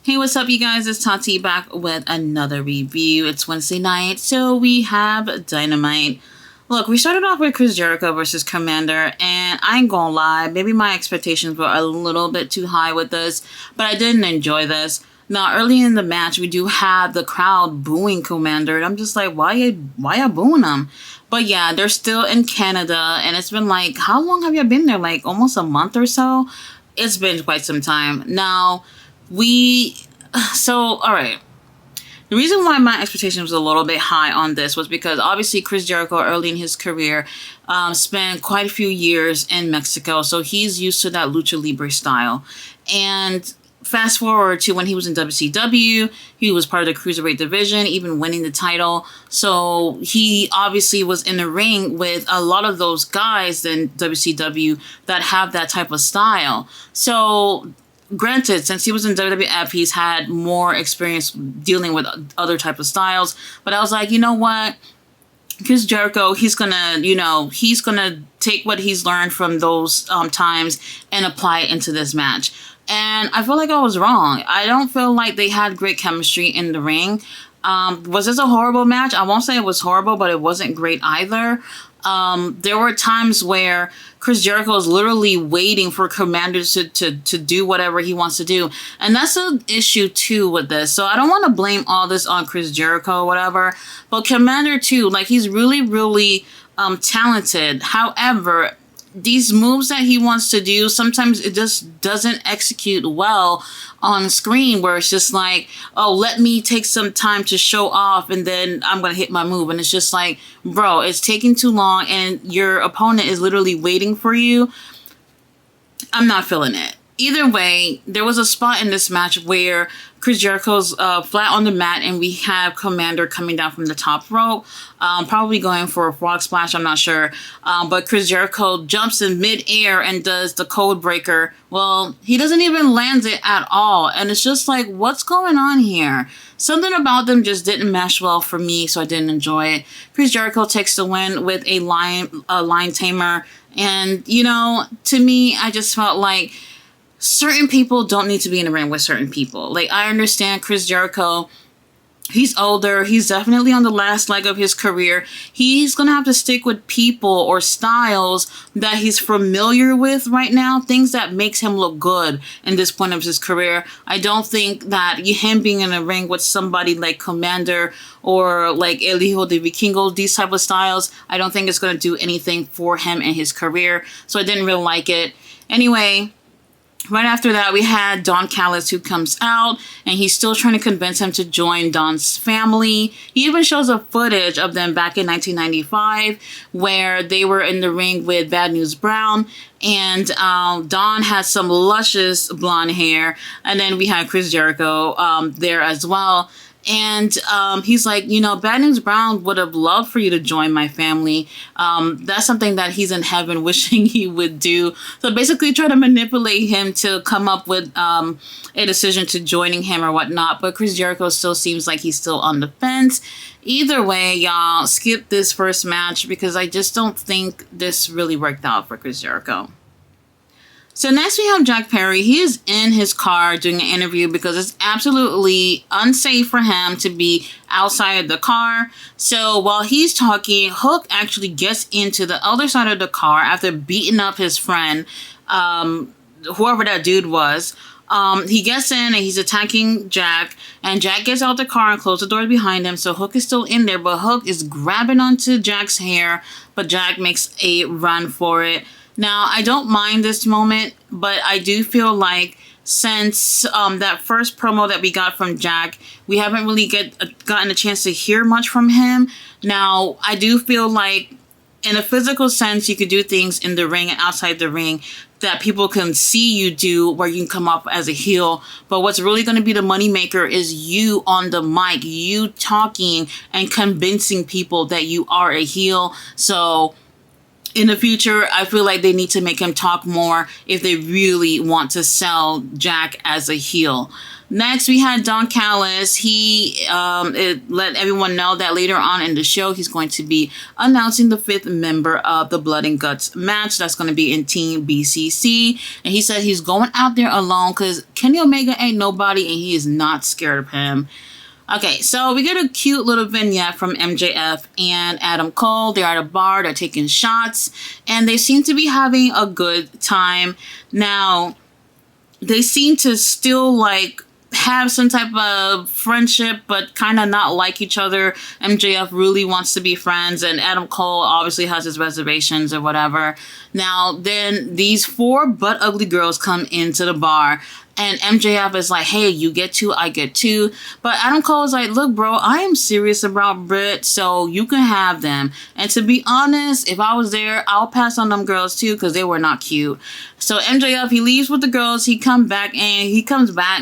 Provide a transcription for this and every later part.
Hey, what's up, you guys? It's Tati back with another review. It's Wednesday night, so we have Dynamite. Look, we started off with Chris Jericho versus Commander, and I ain't gonna lie, maybe my expectations were a little bit too high with this, but I didn't enjoy this. Now, early in the match, we do have the crowd booing Commander, and I'm just like, why you booing him? But yeah, they're still in Canada, and it's been like, how long have you been there? Like, almost a month or so? It's been quite some time. Now, all right. The reason why my expectations was a little bit high on this was because obviously Chris Jericho early in his career spent quite a few years in Mexico, so he's used to that lucha libre style. And fast forward to when he was in WCW, he was part of the Cruiserweight division, even winning the title. So he obviously was in the ring with a lot of those guys in WCW that have that type of style. So granted, since he was in WWF, he's had more experience dealing with other type of styles. But I was like, you know what? Chris Jericho, he's gonna take what he's learned from those times and apply it into this match. And I feel like I was wrong. I don't feel like they had great chemistry in the ring. Was this a horrible match? I won't say it was horrible, but it wasn't great either. There were times where Chris Jericho is literally waiting for Commander to do whatever he wants to do. And that's an issue too with this. So I don't want to blame all this on Chris Jericho or whatever. But Commander too, like he's really, really talented. However, these moves that he wants to do, sometimes it just doesn't execute well on screen, where it's just like, oh, let me take some time to show off and then I'm going to hit my move. And it's just like, bro, it's taking too long and your opponent is literally waiting for you. I'm not feeling it. Either way, there was a spot in this match where Chris Jericho's flat on the mat and we have Commander coming down from the top rope, probably going for a frog splash, I'm not sure. But Chris Jericho jumps in midair and does the code breaker. Well, he doesn't even land it at all. And it's just like, what's going on here? Something about them just didn't mesh well for me, so I didn't enjoy it. Chris Jericho takes the win with a lion tamer. And, you know, to me, I just felt like certain people don't need to be in the ring with certain people. Like, I understand Chris Jericho, he's older. He's definitely on the last leg of his career. He's going to have to stick with people or styles that he's familiar with right now, things that makes him look good in this point of his career. I don't think that him being in a ring with somebody like Commander or like El Hijo de Vikingo, these type of styles, I don't think it's going to do anything for him in his career. So I didn't really like it. Anyway, right after that, we had Don Callis, who comes out, and he's still trying to convince him to join Don's family. He even shows a footage of them back in 1995, where they were in the ring with Bad News Brown, and Don had some luscious blonde hair, and then we had Chris Jericho there as well. And he's like, you know, Bad News Brown would have loved for you to join my family. That's something that he's in heaven wishing he would do. So basically try to manipulate him to come up with a decision to joining him or whatnot. But Chris Jericho still seems like he's still on the fence. Either way, y'all, skip this first match because I just don't think this really worked out for Chris Jericho. So next we have Jack Perry. He is in his car doing an interview because it's absolutely unsafe for him to be outside of the car. So while he's talking, Hook actually gets into the other side of the car after beating up his friend, whoever that dude was. He gets in and he's attacking Jack, and Jack gets out the car and closes the door behind him. So Hook is still in there, but Hook is grabbing onto Jack's hair, but Jack makes a run for it. Now, I don't mind this moment, but I do feel like since that first promo that we got from Jack, we haven't really gotten a chance to hear much from him. Now, I do feel like in a physical sense, you could do things in the ring and outside the ring that people can see you do where you can come up as a heel. But what's really going to be the moneymaker is you on the mic, you talking and convincing people that you are a heel. So in the future, I feel like they need to make him talk more if they really want to sell Jack as a heel. Next, we had Don Callis. He let everyone know that later on in the show, he's going to be announcing the 5th member of the Blood and Guts match. That's going to be in Team BCC. And he said he's going out there alone because Kenny Omega ain't nobody and he is not scared of him. Okay, so we get a cute little vignette from MJF and Adam Cole. They're at a bar, they're taking shots, and they seem to be having a good time. Now, they seem to still, like, have some type of friendship, but kind of not like each other. MJF really wants to be friends, and Adam Cole obviously has his reservations or whatever. Now, then these 4 butt ugly girls come into the bar, and MJF is like, hey, you get 2, I get 2. But Adam Cole is like, look, bro, I am serious about Britt, so you can have them. And to be honest, if I was there, I'll pass on them girls too, because they were not cute. So MJF, he leaves with the girls. He comes back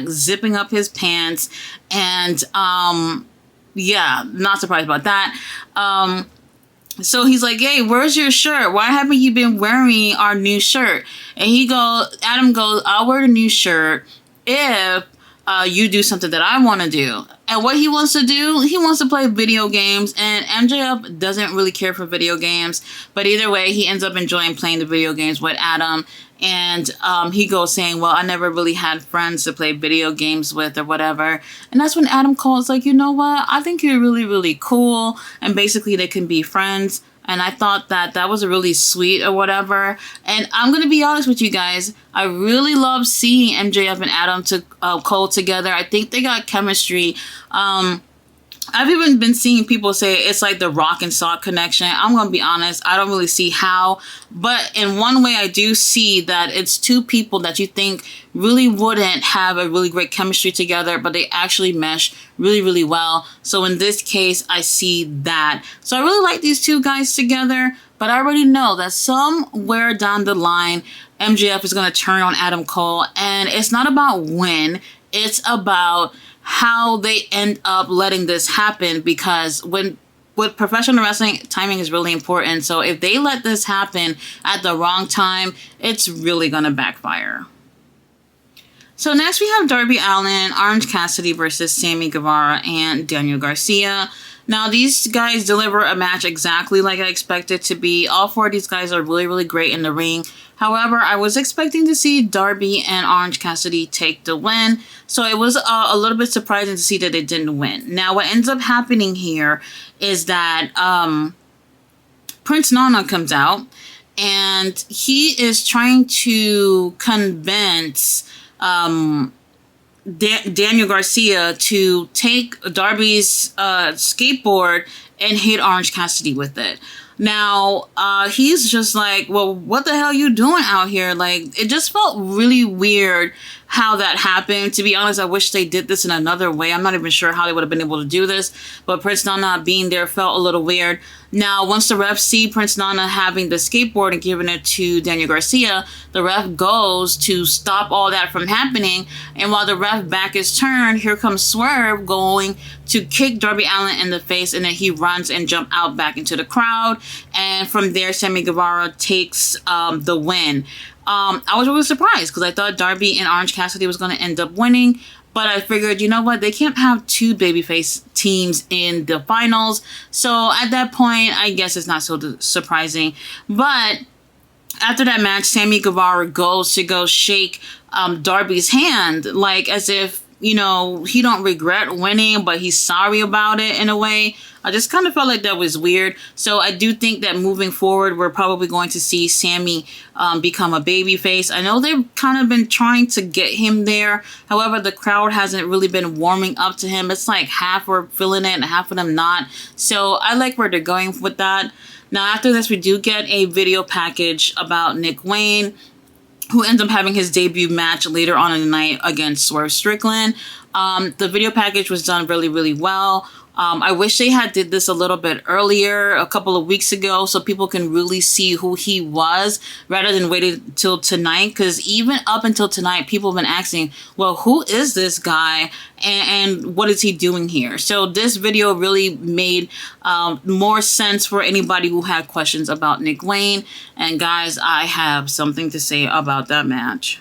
zipping up his pants. And, yeah, not surprised about that. So he's like, hey, where's your shirt? Why haven't you been wearing our new shirt? And Adam goes, I'll wear the new shirt if you do something that I want to do. And what he wants to do, he wants to play video games. And MJF doesn't really care for video games. But either way, he ends up enjoying playing the video games with Adam. And he goes saying, well, I never really had friends to play video games with or whatever. And that's when Adam Cole is like, you know what? I think you're really, really cool. And basically they can be friends. And I thought that that was really sweet or whatever. And I'm going to be honest with you guys. I really love seeing MJF and Adam Cole together. I think they got chemistry. I've even been seeing people say it's like the Rock and Sock connection. I'm going to be honest. I don't really see how. But in one way, I do see that it's 2 people that you think really wouldn't have a really great chemistry together, but they actually mesh really, really well. So in this case, I see that. So I really like these 2 guys together. But I already know that somewhere down the line, MJF is going to turn on Adam Cole. And it's not about when. It's about how they end up letting this happen, because with professional wrestling, timing is really important. So if they let this happen at the wrong time, it's really going to backfire. So next we have Darby Allin, Orange Cassidy versus Sammy Guevara and Daniel Garcia. Now, these guys deliver a match exactly like I expected to be. All 4 of these guys are really, really great in the ring. However, I was expecting to see Darby and Orange Cassidy take the win. So it was a little bit surprising to see that they didn't win. Now, what ends up happening here is that Prince Nana comes out and he is trying to convince Daniel Garcia to take Darby's skateboard and hit Orange Cassidy with it. Now, he's just like, well, what the hell are you doing out here? Like, it just felt really weird how that happened. To be honest, I wish they did this in another way. I'm not even sure how they would have been able to do this, but Prince Nana being there felt a little weird. Now, once the refs see Prince Nana having the skateboard and giving it to Daniel Garcia, the ref goes to stop all that from happening. And while the ref back is turned, here comes Swerve going to kick Darby Allin in the face, and then he runs and jump out back into the crowd. And from there, Sammy Guevara takes the win. I was really surprised because I thought Darby and Orange Cassidy was going to end up winning. But I figured, you know what? They can't have 2 babyface teams in the finals. So at that point, I guess it's not so surprising. But after that match, Sammy Guevara goes to go shake Darby's hand, like as if, you know, he don't regret winning, but he's sorry about it in a way. I just kind of felt like that was weird. So I do think that moving forward, we're probably going to see Sammy become a babyface. I know they've kind of been trying to get him there. However, the crowd hasn't really been warming up to him. It's like half are feeling it and half of them not. So I like where they're going with that. Now, after this, we do get a video package about Nick Wayne, who ends up having his debut match later on in the night against Swerve Strickland. The video package was done really, really well. I wish they had did this a little bit earlier, a couple of weeks ago, so people can really see who he was rather than waiting till tonight. Because even up until tonight, people have been asking, well, who is this guy and what is he doing here? So this video really made more sense for anybody who had questions about Nick Wayne. And guys, I have something to say about that match.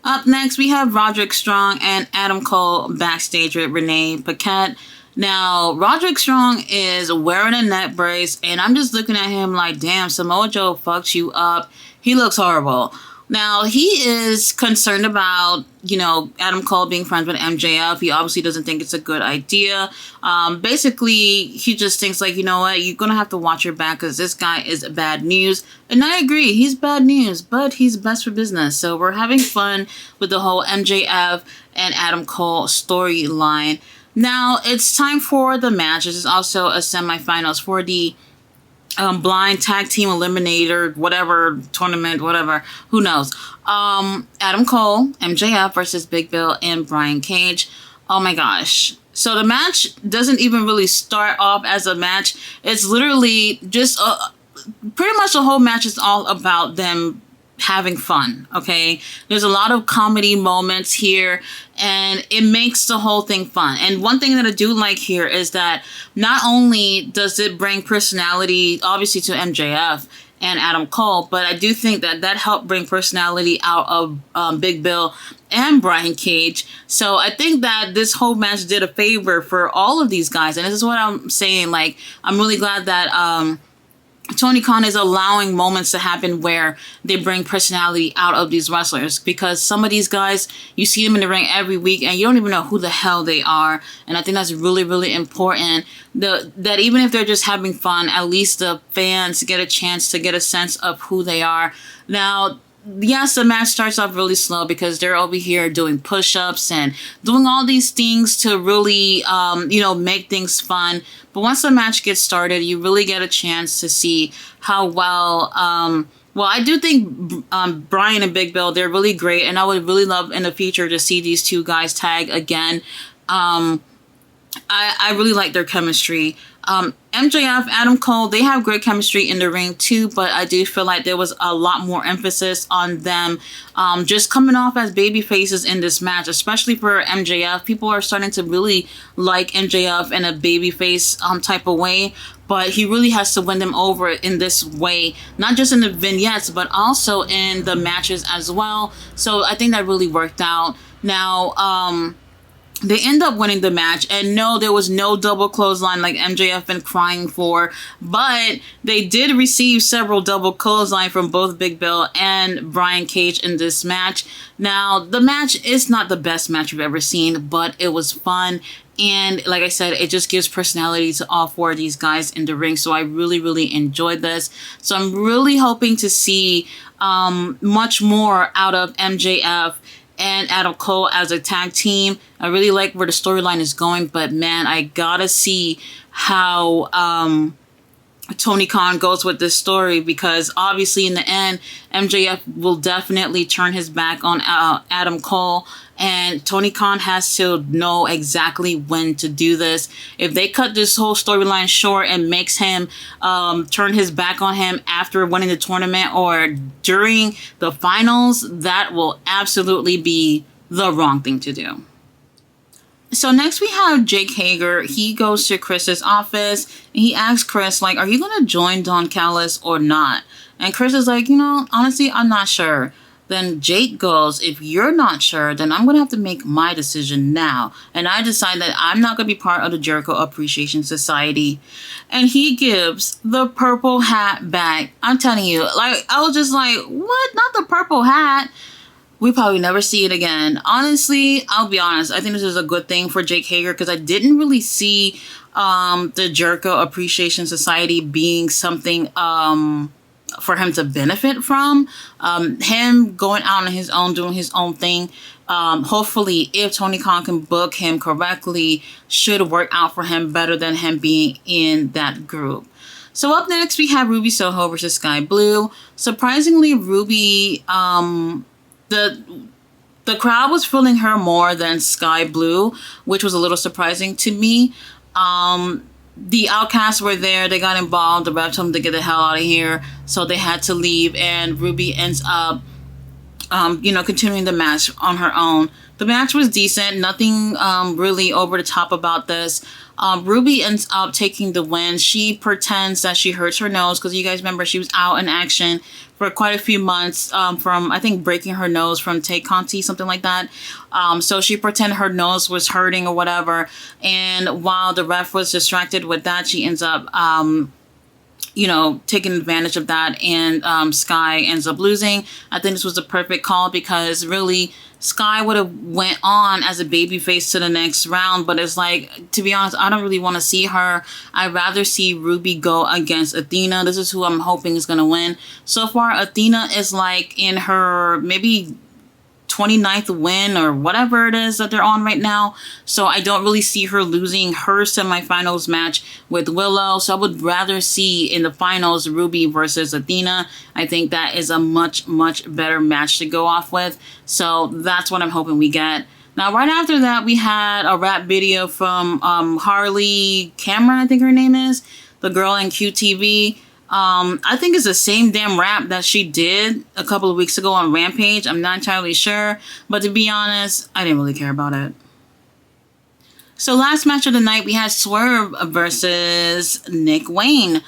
Up next, we have Roderick Strong and Adam Cole backstage with Renee Paquette. Now, Roderick Strong is wearing a neck brace, and I'm just looking at him like, damn, Samoa Joe fucked you up. He looks horrible. Now, he is concerned about, Adam Cole being friends with MJF. He obviously doesn't think it's a good idea. Basically, he just thinks like, you know what, you're going to have to watch your back because this guy is bad news. And I agree, he's bad news, but he's best for business. So we're having fun with the whole MJF and Adam Cole storyline. Now, it's time for the match. This is also a semifinals for the blind tag team eliminator, whatever, tournament, whatever, who knows. Adam Cole, MJF versus Big Bill and Brian Cage. Oh my gosh. So the match doesn't even really start off as a match. It's literally just pretty much the whole match is all about them having fun, okay? There's a lot of comedy moments here, and it makes the whole thing fun. And one thing that I do like here is that not only does it bring personality, obviously, to MJF and Adam Cole, but I do think that that helped bring personality out of Big Bill and Brian Cage. So I think that this whole match did a favor for all of these guys. And this is what I'm saying. Like, I'm really glad that Tony Khan is allowing moments to happen where they bring personality out of these wrestlers, because some of these guys, you see them in the ring every week and you don't even know who the hell they are. And I think that's really, really important, that even if they're just having fun, at least the fans get a chance to get a sense of who they are. Now, yes, the match starts off really slow because they're over here doing push-ups and doing all these things to really, make things fun. But once the match gets started, you really get a chance to see how well, I do think Brian and Big Bill, they're really great. And I would really love in the future to see these two guys tag again. I really like their chemistry. MJF, Adam Cole, they have great chemistry in the ring too, but I do feel like there was a lot more emphasis on them just coming off as baby faces in this match, especially for MJF. People are starting to really like MJF in a baby face type of way, but he really has to win them over in this way, not just in the vignettes, but also in the matches as well. So I think that really worked out. Now, they end up winning the match, and no, there was no double clothesline like MJF been crying for, but they did receive several double clothesline from both Big Bill and Brian Cage in this match. Now, the match is not the best match we've ever seen, but it was fun. And like I said, it just gives personality to all four of these guys in the ring. So I really, really enjoyed this. So I'm really hoping to see much more out of MJF and Adam Cole as a tag team. I really like where the storyline is going, but man, I gotta see how Tony Khan goes with this story, because obviously in the end, MJF will definitely turn his back on Adam Cole, and Tony Khan has to know exactly when to do this. If they cut this whole storyline short and makes him turn his back on him after winning the tournament or during the finals, that will absolutely be the wrong thing to do. So next we have Jake Hager. He goes to Chris's office and he asks Chris, like, are you going to join Don Callis or not? And Chris is like, honestly, I'm not sure. Then Jake goes, if you're not sure, then I'm going to have to make my decision now. And I decide that I'm not going to be part of the Jericho Appreciation Society. And he gives the purple hat back. I'm telling you, like, I was just like, what? Not the purple hat. We probably never see it again. Honestly, I'll be honest. I think this is a good thing for Jake Hager, because I didn't really see the Jericho Appreciation Society being something for him to benefit from. Him going out on his own, doing his own thing. Hopefully, if Tony Khan can book him correctly, should work out for him better than him being in that group. So up next, we have Ruby Soho versus Sky Blue. Surprisingly, Ruby, the crowd was feeling her more than Sky Blue, which was a little surprising to me. The Outcasts were there. They got involved. The ref told them to get the hell out of here, so they had to leave. And Ruby ends up, continuing the match on her own. The match was decent. Nothing really over the top about this. Ruby ends up taking the win. She pretends that she hurts her nose because you guys remember she was out in action for quite a few months from, I think, breaking her nose from Tay Conti, something like that. So she pretended her nose was hurting or whatever. And while the ref was distracted with that, she ends up, taking advantage of that. And Sky ends up losing. I think this was a perfect call because really Sky would have went on as a babyface to the next round, but it's like, to be honest, I don't really want to see her. I'd rather see Ruby go against Athena. This is who I'm hoping is going to win. So far, Athena is like in her maybe 29th win or whatever it is that they're on right now. So I don't really see her losing her semifinals match with Willow. So I would rather see in the finals Ruby versus Athena. I think that is a much, much better match to go off with. So that's what I'm hoping we get. Now, right after that, we had a rap video from Harley Cameron, I think her name is, the girl in QTV. I think it's the same damn rap that she did a couple of weeks ago on Rampage. I'm not entirely sure, but to be honest, I didn't really care about it. So last match of the night, we had Swerve versus Nick Wayne.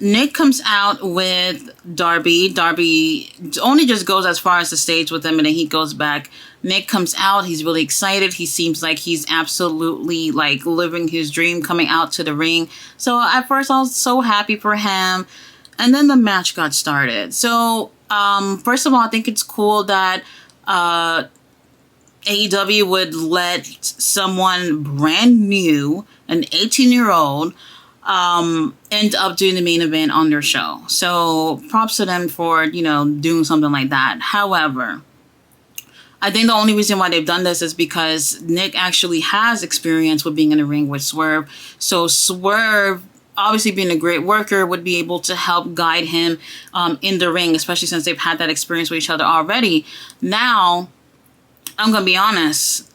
Nick comes out with Darby. Darby only just goes as far as the stage with him, and then he goes back. Nick comes out. He's really excited. He seems like he's absolutely like living his dream coming out to the ring. So at first I was so happy for him. And then the match got started. So first of all, I think it's cool that AEW would let someone brand new, an 18-year-old, end up doing the main event on their show. So props to them for, doing something like that. However, I think the only reason why they've done this is because Nick actually has experience with being in the ring with Swerve. So Swerve, obviously being a great worker, would be able to help guide him in the ring, especially since they've had that experience with each other already. Now, I'm going to be honest.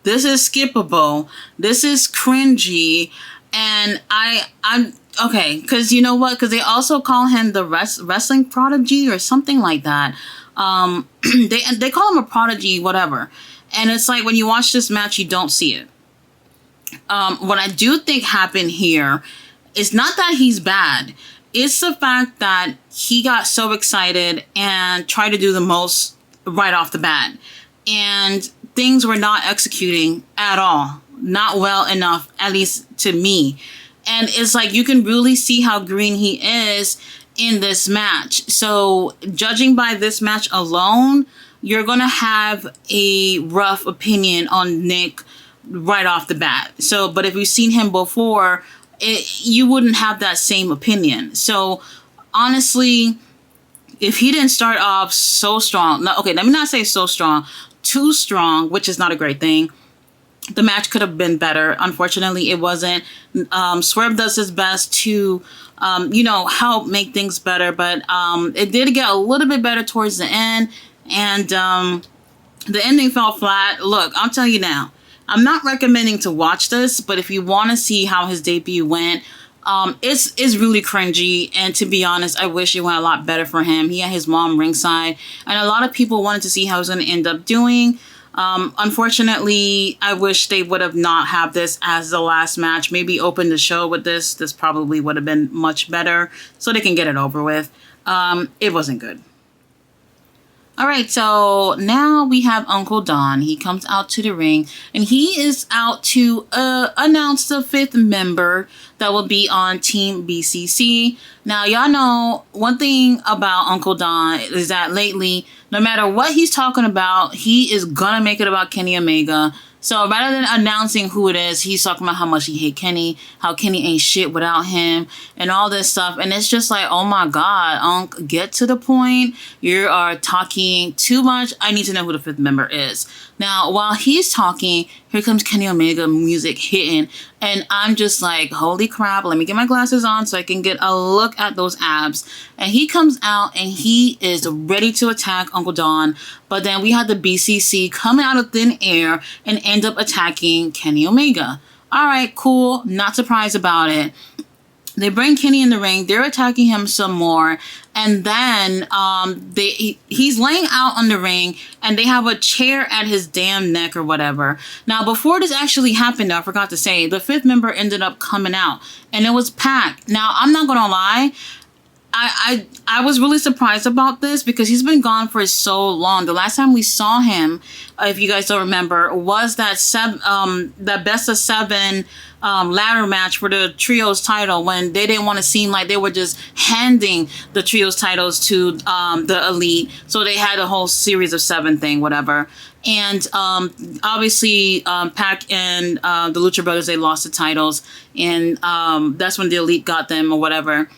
This is skippable. This is cringy. And I'm okay, because you know what? Because they also call him the wrestling prodigy or something like that. They call him a prodigy, whatever. And it's like when you watch this match, you don't see it. What I do think happened here is not that he's bad. It's the fact that he got so excited and tried to do the most right off the bat. And things were not executing at all. Not well enough, at least to me. And it's like you can really see how green he is in this match. So judging by this match alone, you're going to have a rough opinion on Nick right off the bat. So, but if you've seen him before, you wouldn't have that same opinion. So honestly, if he didn't start off so strong, okay, let me not say so strong, too strong, which is not a great thing. The match could have been better. Unfortunately, it wasn't. Swerve does his best to, help make things better. But it did get a little bit better towards the end. And the ending fell flat. Look, I'll tell you now. I'm not recommending to watch this. But if you want to see how his debut went, it's really cringy. And to be honest, I wish it went a lot better for him. He had his mom ringside. And a lot of people wanted to see how he was going to end up doing. Unfortunately, I wish they would have not have this as the last match. Maybe open the show with this. This probably would have been much better so they can get it over with. It wasn't good. All right, so now we have Uncle Don. He comes out to the ring, and he is out to announce the 5th member that will be on Team BCC. Now, y'all know one thing about Uncle Don is that lately, no matter what he's talking about, he is gonna make it about Kenny Omega. So rather than announcing who it is, he's talking about how much he hate Kenny, how Kenny ain't shit without him, and all this stuff. And it's just like, oh my God, Unc, get to the point. You are talking too much. I need to know who the fifth member is. Now, while he's talking, here comes Kenny Omega music hitting. And I'm just like, holy crap, let me get my glasses on so I can get a look at those abs. And he comes out and he is ready to attack Uncle Don. But then we had the BCC coming out of thin air and end up attacking Kenny Omega. All right, cool. Not surprised about it. They bring Kenny in the ring. They're attacking him some more. And then he's laying out on the ring and they have a chair at his damn neck or whatever. Now, before this actually happened, I forgot to say, the fifth member ended up coming out and it was Pac. Now, I'm not going to lie. I was really surprised about this because he's been gone for so long. The last time we saw him, if you guys don't remember, was that best of seven ladder match for the trios title when they didn't want to seem like they were just handing the trios titles to the elite. So they had a whole series of 7 thing, whatever. And obviously, Pac and the Lucha Brothers, they lost the titles. And that's when the elite got them or whatever.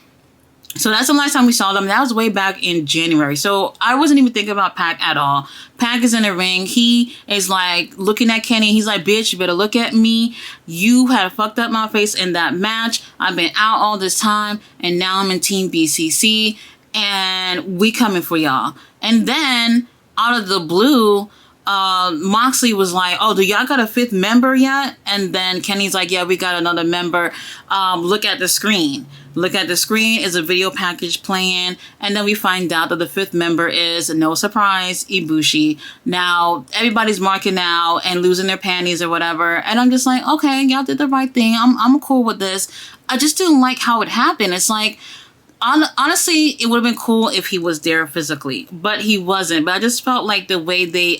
So that's the last time we saw them. That was way back in January. So I wasn't even thinking about Pac at all. Pac is in the ring. He is like looking at Kenny. He's like, bitch, you better look at me. You had fucked up my face in that match. I've been out all this time. And now I'm in Team BCC. And we coming for y'all. And then out of the blue, Moxley was like, oh, do y'all got a 5th member yet? And then Kenny's like, yeah, we got another member. Look at the screen. Look at the screen, is a video package playing, and then we find out that the 5th member is, no surprise, Ibushi. Now, everybody's marking out and losing their panties or whatever, and I'm just like, okay, y'all did the right thing. I'm cool with this. I just didn't like how it happened. It's like, honestly, it would have been cool if he was there physically, but he wasn't. But I just felt like the way they,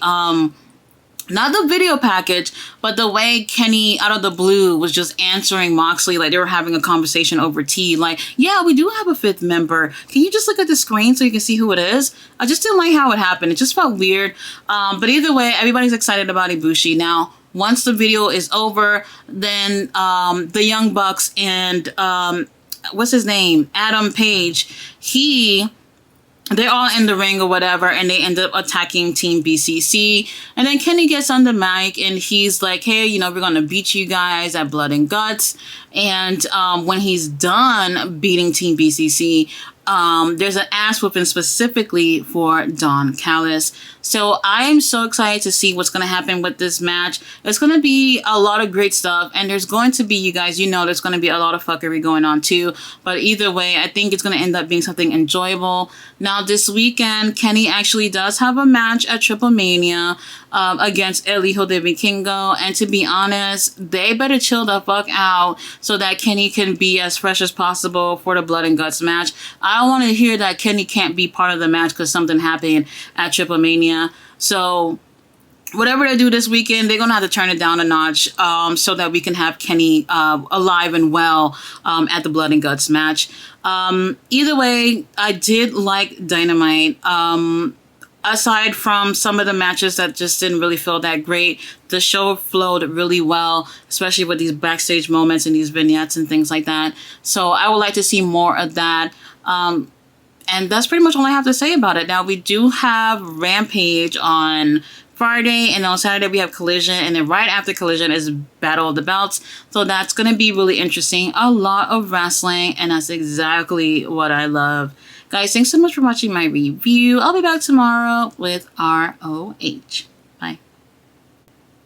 not the video package, but the way Kenny out of the blue was just answering Moxley like they were having a conversation over tea. Like, yeah, we do have a 5th member. Can you just look at the screen so you can see who it is? I just didn't like how it happened. It just felt weird. But either way, everybody's excited about Ibushi. Now, once the video is over, then the Young Bucks and what's his name? Adam Page, they're all in the ring or whatever, and they end up attacking Team BCC. And then Kenny gets on the mic, and he's like, hey, you know, we're going to beat you guys at Blood and Guts. And when he's done beating Team BCC, there's an ass whooping specifically for Don Callis. So I'm so excited to see what's going to happen with this match. It's going to be a lot of great stuff. And there's going to be, you guys, you know, there's going to be a lot of fuckery going on too. But either way, I think it's going to end up being something enjoyable. Now, this weekend, Kenny actually does have a match at Triple Mania against El Hijo de Vikingo. And to be honest, they better chill the fuck out so that Kenny can be as fresh as possible for the Blood and Guts match. I don't want to hear that Kenny can't be part of the match because something happened at Triple Mania. So whatever they do this weekend, they're going to have to turn it down a notch so that we can have Kenny alive and well at the Blood and Guts match. Either way, I did like Dynamite. Aside from some of the matches that just didn't really feel that great, the show flowed really well, especially with these backstage moments and these vignettes and things like that. So I would like to see more of that. And that's pretty much all I have to say about it. Now, we do have Rampage on Friday, and on Saturday we have Collision, and then right after Collision is Battle of the Belts. So that's going to be really interesting. A lot of wrestling, and that's exactly what I love. Guys, thanks so much for watching my review. I'll be back tomorrow with ROH.